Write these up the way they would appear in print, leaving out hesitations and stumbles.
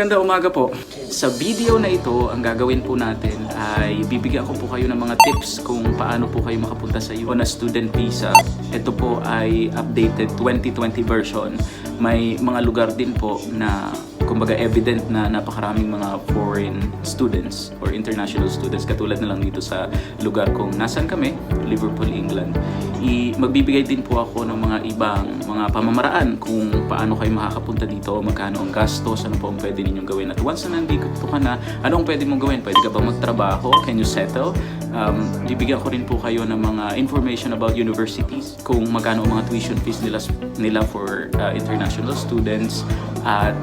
Magandang umaga po. Sa video na ito, ang gagawin po natin ay bibigyan ko po kayo ng mga tips kung paano po kayo makapunta sa on a student visa. Ito po ay updated 2020 version. May mga lugar din po na kumbaga evident na napakaraming mga foreign students or international students katulad na lang dito sa lugar kung nasan kami, Liverpool, England. Magbibigay din po ako ng mga ibang mga pamamaraan kung paano kayo makakapunta dito, magkano ang gastos, ano po ang pwede ninyong gawin. At once na nandito ka na, ano ang pwede mong gawin? Pwede ka ba magtrabaho? Can you settle? Bibigyan ko rin po kayo ng mga information about universities, kung magkano ang mga tuition fees nila for international students at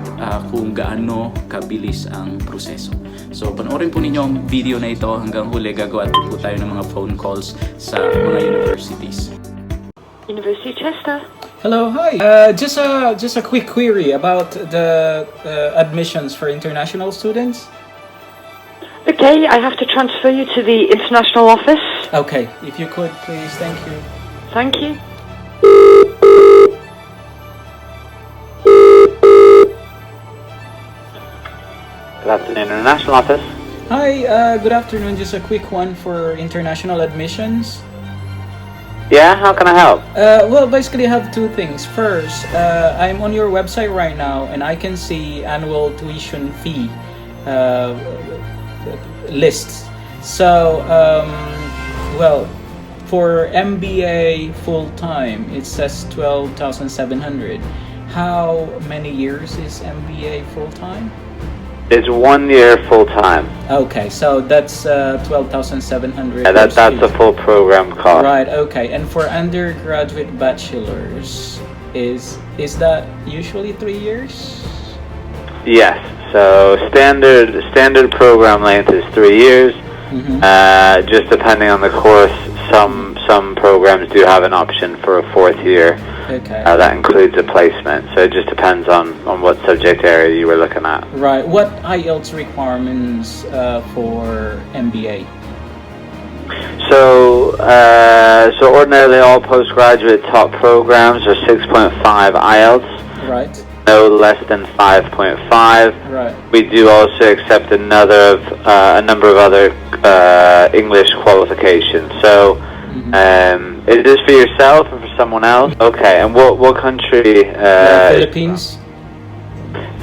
kung gaano kabilis ang proseso. So panoorin po ninyo ang video na ito hanggang huli. Gagawa po tayo ng mga phone calls sa mga universities. University Chester. Hello, hi. Just a quick query about the admissions for international students. Okay, I have to transfer you to the international office. Okay, if you could, please. Thank you. Thank you. Good afternoon, international office. Hi, good afternoon. Just a quick one for international admissions. Yeah, how can I help? Well, basically I have two things. First, I'm on your website right now and I can see annual tuition fee lists. So, well, for MBA full-time, it says 12,700. How many years is MBA full-time? It's 1 year full time. Okay, so that's 12,700. Yeah, that's the full program cost. Right. Okay, and for undergraduate bachelors, is that usually 3 years? Yes. So standard program length is 3 years. Mm-hmm. Just depending on the course, some programs do have an option for a fourth year. Okay. That includes a placement. So it just depends on what subject area you were looking at. Right. What IELTS requirements for MBA? So ordinarily all postgraduate top programs are 6.5 IELTS. Right. No less than 5.5. Right. We do also accept a number of other English qualifications. So, is this for yourself or for someone else? Okay. And what country? Philippines.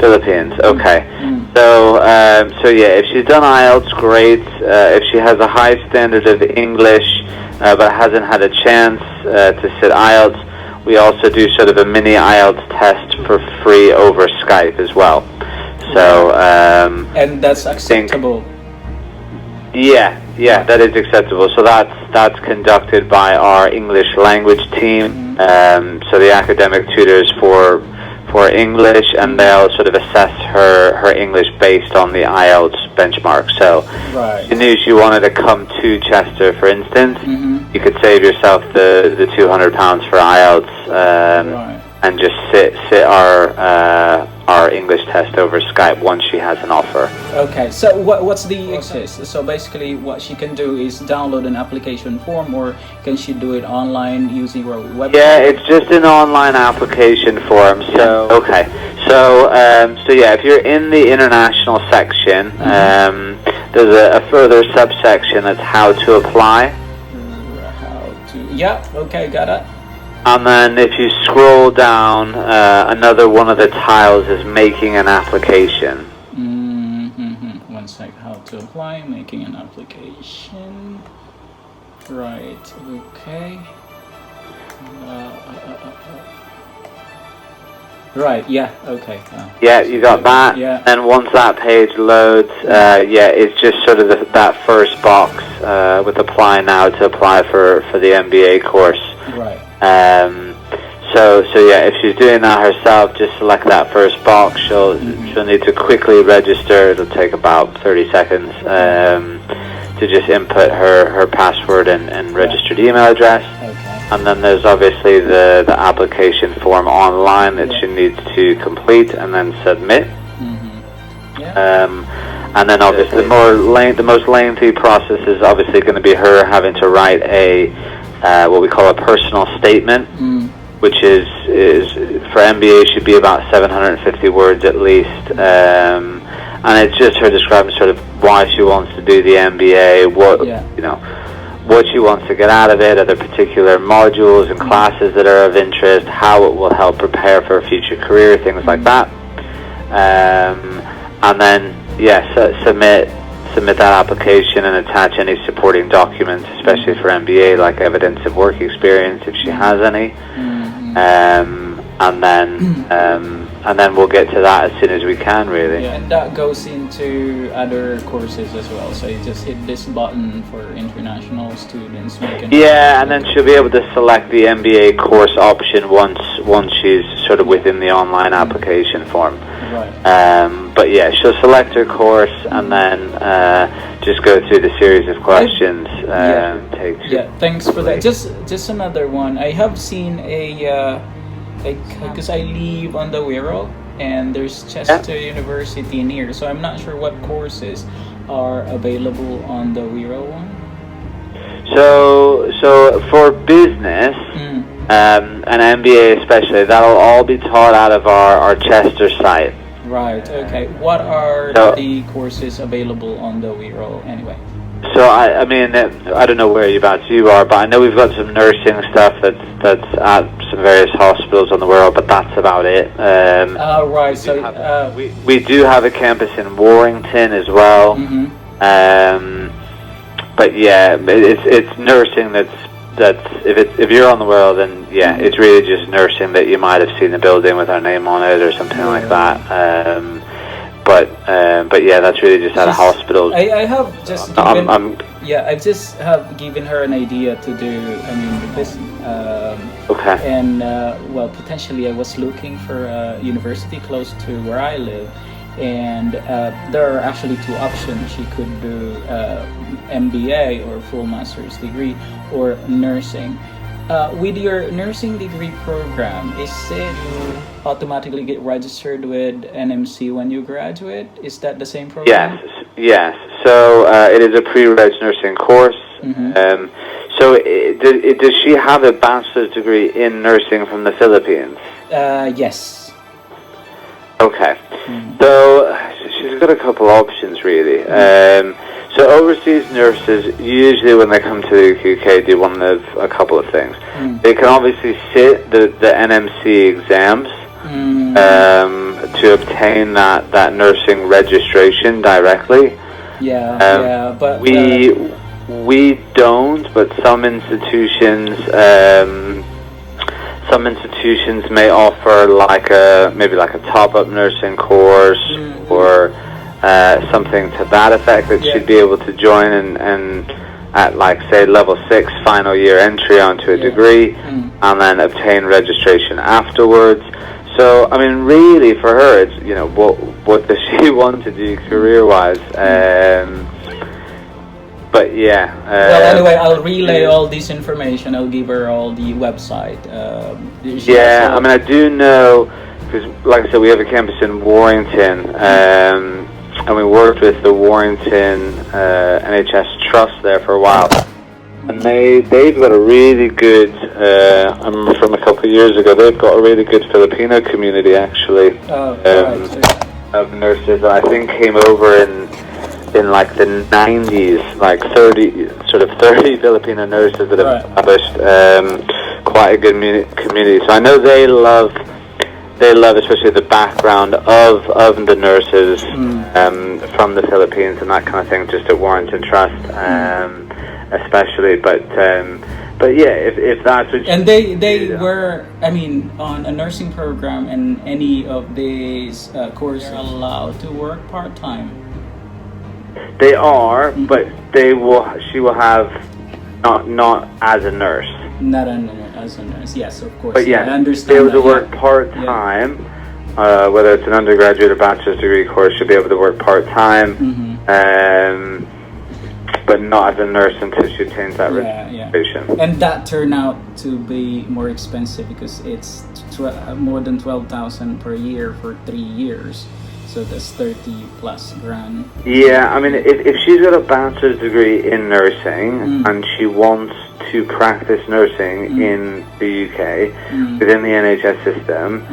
Philippines. Okay. So yeah, if she's done IELTS, great. If she has a high standard of English, but hasn't had a chance to sit IELTS, we also do sort of a mini IELTS test for free over Skype as well. So, and that's acceptable. Yeah, that is acceptable. So that's conducted by our English language team. So the academic tutors for English, and they'll sort of assess her English based on the IELTS benchmark. So, right. if you knew she wanted to come to Chester, for instance, you could save yourself the £200 for IELTS, Right. and just sit our English test over Skype once she has an offer. Okay, so what's the access? So basically what she can do is download an application form, or can she do it online using her website? Yeah, it's just an online application form. So okay, so yeah, if you're in the international section, there's a further subsection that's how to apply. Yeah, okay, got it. And then if you scroll down, another one of the tiles is making an application. One sec, how to apply, making an application. Right, okay. Right, yeah, okay. Yeah, you got that. Yeah. And once that page loads, yeah, it's just sort of that first box with apply now to apply for the MBA course. Right. So yeah, if she's doing that herself, just select that first box. She'll need to quickly register. It'll take about 30 seconds to just input her password and registered email address. Okay. And then there's obviously the application form online that she needs to complete and then submit. And then obviously the most lengthy process is obviously going to be her having to write a what we call a personal statement, which is for MBA should be about 750 words at least. and it's just her describing sort of why she wants to do the MBA, what what she wants to get out of it, other particular modules and classes that are of interest, how it will help prepare for a future career, things like that. And then submit that application and attach any supporting documents, especially for MBA, like evidence of work experience if she has any. And then we'll get to that as soon as we can, really. Yeah, and that goes into other courses as well. So you just hit this button for international students. And then she'll be able to select the MBA course option once she's sort of within the online application form. Right. But yeah, she'll select her course and then just go through the series of questions. Thanks for that. Just another one. I have seen because I live on the Wirral, and there's Chester University near, so I'm not sure what courses are available on the Wirral one. So for business, an MBA especially, that'll all be taught out of our Chester site. Right. Okay. What are the courses available on the Wirral anyway? So I mean, I don't know whereabouts you are, but I know we've got some nursing stuff that's at some various hospitals on the world, but that's about it. Right. So we do have a campus in Warrington as well. But yeah, it's nursing that's if you're on the world, then it's really just nursing that you might have seen the building with our name on it or something like that. But yeah, that's really just at a hospital. I have just given, I just have given her an idea to do. I mean, this. Okay. And potentially I was looking for a university close to where I live, and there are actually two options. She could do MBA or full master's degree, or nursing. With your nursing degree program, is it automatically get registered with NMC when you graduate? Is that the same program? Yes. So it is a pre-reg nursing course. So does she have a bachelor's degree in nursing from the Philippines? Yes. Okay. So she's got a couple options, really. So overseas nurses, usually when they come to the UK, do one of a couple of things. They can obviously sit the NMC exams to obtain that nursing registration directly. But we don't, but some institutions may offer maybe like a top-up nursing course or something to that effect that she'd be able to join and at say level 6 final year entry onto a degree and then obtain registration afterwards. So I mean, really for her, it's what does she want to do career-wise? But anyway, I'll relay all this information. I'll give her all the website. I mean, I do know, because like I said, we have a campus in Warrington, and we worked with the Warrington NHS Trust there for a while. And they've got a really good, I remember from a couple of years ago, they've got a really good Filipino community actually, of nurses that I think came over in like the 90s, like 30 Filipino nurses that have established quite a good community. So I know they love especially the background of the nurses from the Philippines and that kind of thing, just at Warrington Trust especially. But if that's what and they were, I mean, on a nursing program, and any of these courses are allowed to work part-time. They are, but she will have not as a nurse. Not as a nurse, yes, of course. But I understand. be able to work part-time, whether it's an undergraduate or bachelor's degree course, she'll be able to work part-time, but not as a nurse until she obtains that registration. And that turned out to be more expensive because it's more than 12,000 per year for 3 years. So that's 30 plus grand. Yeah, I mean, if she's got a bachelor's degree in nursing and she wants to practice nursing in the UK within the NHS system,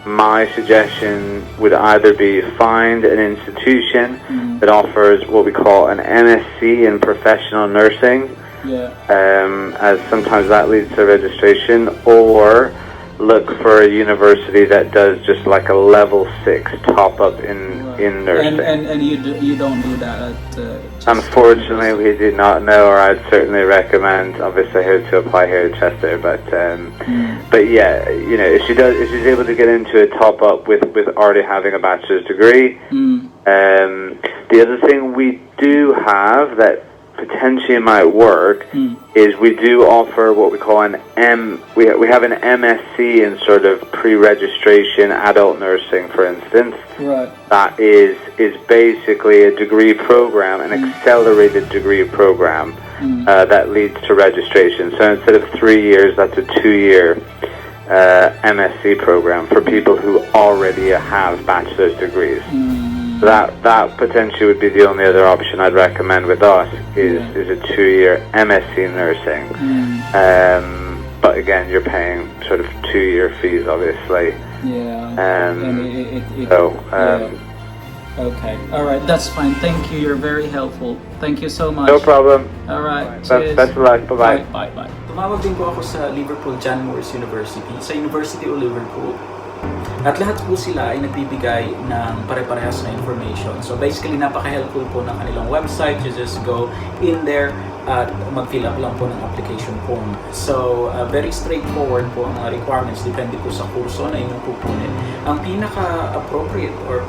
my suggestion would either be find an institution that offers what we call an MSc in professional nursing, as sometimes that leads to registration, or look for a university that does just like a level 6 top up in nursing. And you don't do that at Unfortunately, we do not know, or I'd certainly recommend. Obviously, here to apply here at Chester, but yeah, you know, if she's able to get into a top up with already having a bachelor's degree. The other thing we do have that potentially might work is we do offer what we call we have an MSc in sort of pre-registration adult nursing, for instance. Right. That is basically a degree program, an accelerated degree program that leads to registration. So instead of 3 years, that's a 2-year MSc program for people who already have bachelor's degrees. That potentially would be the only other option I'd recommend with us is a 2-year MSc nursing. But again, you're paying sort of 2-year fees, obviously. Okay. All right. That's fine. Thank you. You're very helpful. Thank you so much. No problem. All right. Best of luck. Bye-bye. Bye. Tumawag din po ako sa Liverpool John Moores University, sa University of Liverpool. At lahat po sila ay nagbibigay ng pare-parehas na information. So basically, napaka-helpful po ng kanilang website. You just go in there at mag-fill up lang po ng application form. So very straightforward po ang mga requirements. Depende po sa kurso na inyong pupunin. Ang pinaka-appropriate or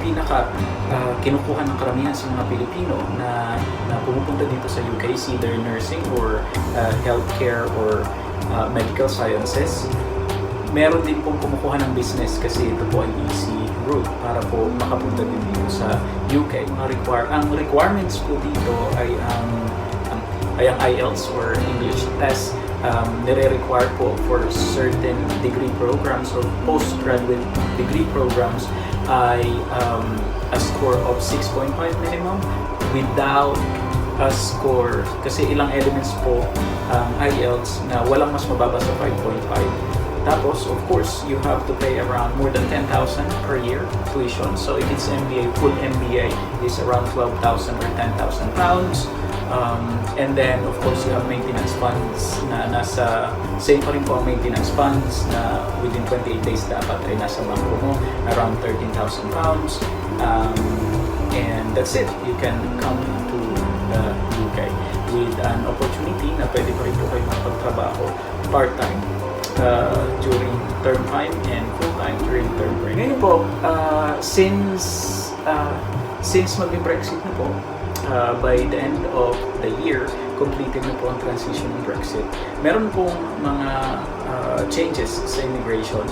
kinukuha ng karamihan sa mga Pilipino na pumupunta dito sa UK, either nursing or healthcare or medical sciences. Meron din pong kumukuha ng business kasi ito po ay easy route para po makapunta din dito sa UK. Ang requirements po dito ay ang IELTS or English test. Nire-require po for certain degree programs or postgraduate degree programs ay a score of 6.5 minimum without a score. Kasi ilang elements po ang IELTS na walang mas mababa sa 5.5. Tapos, of course, you have to pay around more than 10,000 per year tuition. So if it's MBA, full MBA is around 12,000 or 10,000 pounds. And then, of course, you have maintenance funds na same pa rin po ang maintenance funds na within 28 days dapat ay nasa bangko mo, around 13,000 pounds. And that's it. You can come to the UK with an opportunity na pwede pa rin po kayo magpagtrabaho part-time during term time and full-time during term break. Ngayon po, since mag-Brexit na po, by the end of the year, completed na po ang transition ng Brexit. Meron pong mga changes sa immigration,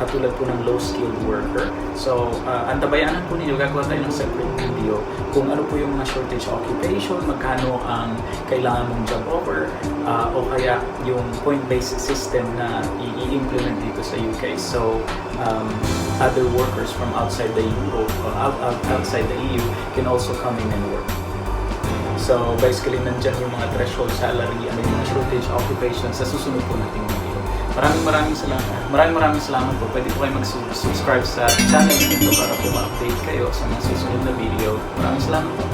katulad po ng low-skilled worker. So, antabayanan po ninyo, gagawa tayo ng separate video kung ano po yung mga shortage occupation, magkano ang kailangan mong job offer, o kaya yung point-based system na i-implement dito sa UK. So, other workers from outside the EU can also come in and work. So, basically, nandyan yung mga threshold salary, ano yung mga shortage occupation sa susunod po nating video. Maraming salamat po. Pwede po kayo mag-subscribe sa channel nito para po ma-update kayo sa mga susunod na video. Maraming salamat po.